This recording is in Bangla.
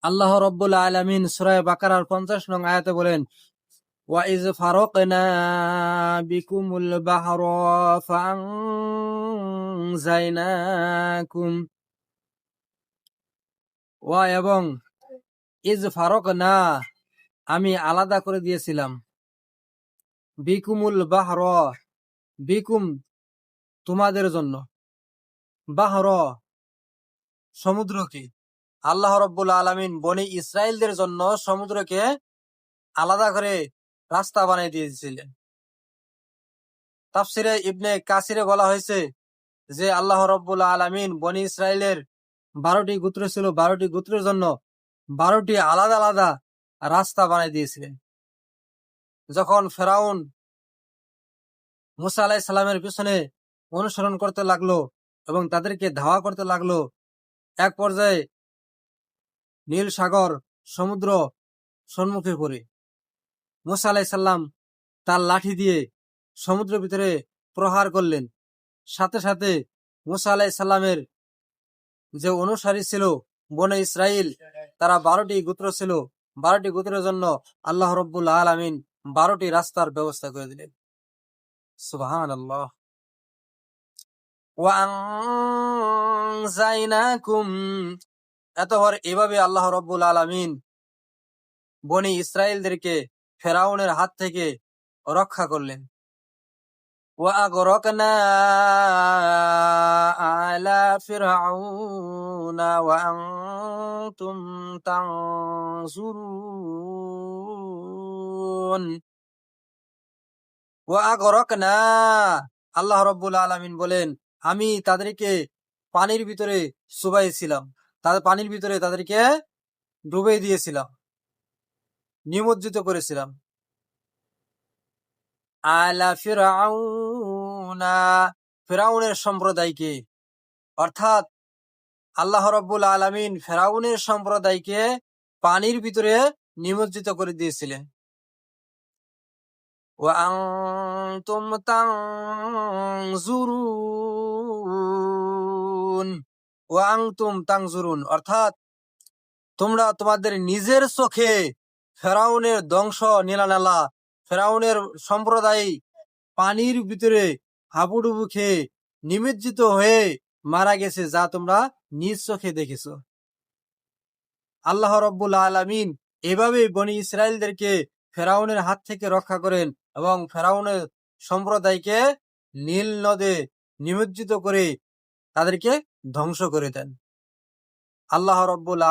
আল্লাহ রব্বুল আলামিন সূরা বাকারার 50 নং আয়াতে বলেন, ওয়া ইজ ফারাকনা বিকুমুল বাহরা ফাআনজাইনাকুম। ওয়া এবং ইজ ফারাকনা আমি আলাদা করে দিয়েছিলাম, বিকুমুল বাহরা বিকুম তোমাদের জন্য, বাহরা সমুদ্রকে। আল্লাহ রব্বুল আলামিন বনি ইসরাইলদের জন্য সমুদ্রকে আলাদা করে রাস্তা বানিয়ে দিয়েছিলেন। তাফসিরে ইবনে কাসিরে বলা হয়েছে যে আল্লাহ রব্বুল আলামিন বনি ইসরাইলের 12টি গোত্র ছিল, 12টি গোত্রের জন্য 12টি আলাদা আলাদা রাস্তা বানিয়ে দিয়েছিলেন। যখন ফেরাউন মুসা আলাইহিস সালামের পিছনে অনুসরণ করতে লাগলো এবং তাদেরকে ধাওয়া করতে লাগলো, এক পর্যায়ে নীল সাগর সমুদ্র সম্মুখে পড়ে মুসা আলাইহিস সালাম তার লাঠি দিয়ে সমুদ্রের ভিতরে প্রহার করলেন। সাথে সাথে মুসা আলাইহিস সালামের যে অনুসারী ছিল বনে ইসরাইল, তারা 12টি গোত্র ছিল, 12টি গোত্রের জন্য আল্লাহ রব্বুল আলামিন 12টি রাস্তার ব্যবস্থা করে দিলেন। সুবহানাল্লাহ। ওয়া আনজাইনাকুম, এতবার এভাবে আল্লাহ রব্বুল আলামিন বনি ইসরাইলদেরকে ফেরাউনের হাত থেকে রক্ষা করলেন। ওয়া আগরাকনা আলা ফিরআউনা ওয়া আনতুম তানজুরুন। ওয়া আগরাকনা, আল্লাহ রব্বুল আলামিন বলেন, আমি তাদেরকে পানির ভিতরে চুবাইছিলাম, তাদের পানির ভিতরে তাদেরকে ডুবে দিয়েছিলাম, নিমজ্জিত করেছিলাম। আলা ফিরআউনা, ফেরাউনের সম্প্রদায়কে, অর্থাৎ আল্লাহ রব্বুল আলামিন ফেরাউনের সম্প্রদায়কে পানির ভিতরে নিমজ্জিত করে দিয়েছিলেন। ওয়া আনতুম তানজুরুন, ওয়া আনতুম তানজুরুন, অর্থাৎ তোমরা তোমাদের নিজের চোখে ফেরাউনের ধ্বংস নীলানালা, ফেরাউনের সম্প্রদায় পানির ভিতরে হাবুডুবু খেয়ে নিমজ্জিত হয়ে মারা গেছে, যা তোমরা নিজ চোখে দেখেছো। আল্লাহ রব্বুল আলামিন এভাবে বনি ইসরাইলদেরকে ফেরাউনের হাত থেকে রক্ষা করেন এবং ফেরাউনের সম্প্রদায়কে নীল নদে নিমজ্জিত করে তাদেরকে ধ্বংস করে দেন। আল্লাহ রব্বুল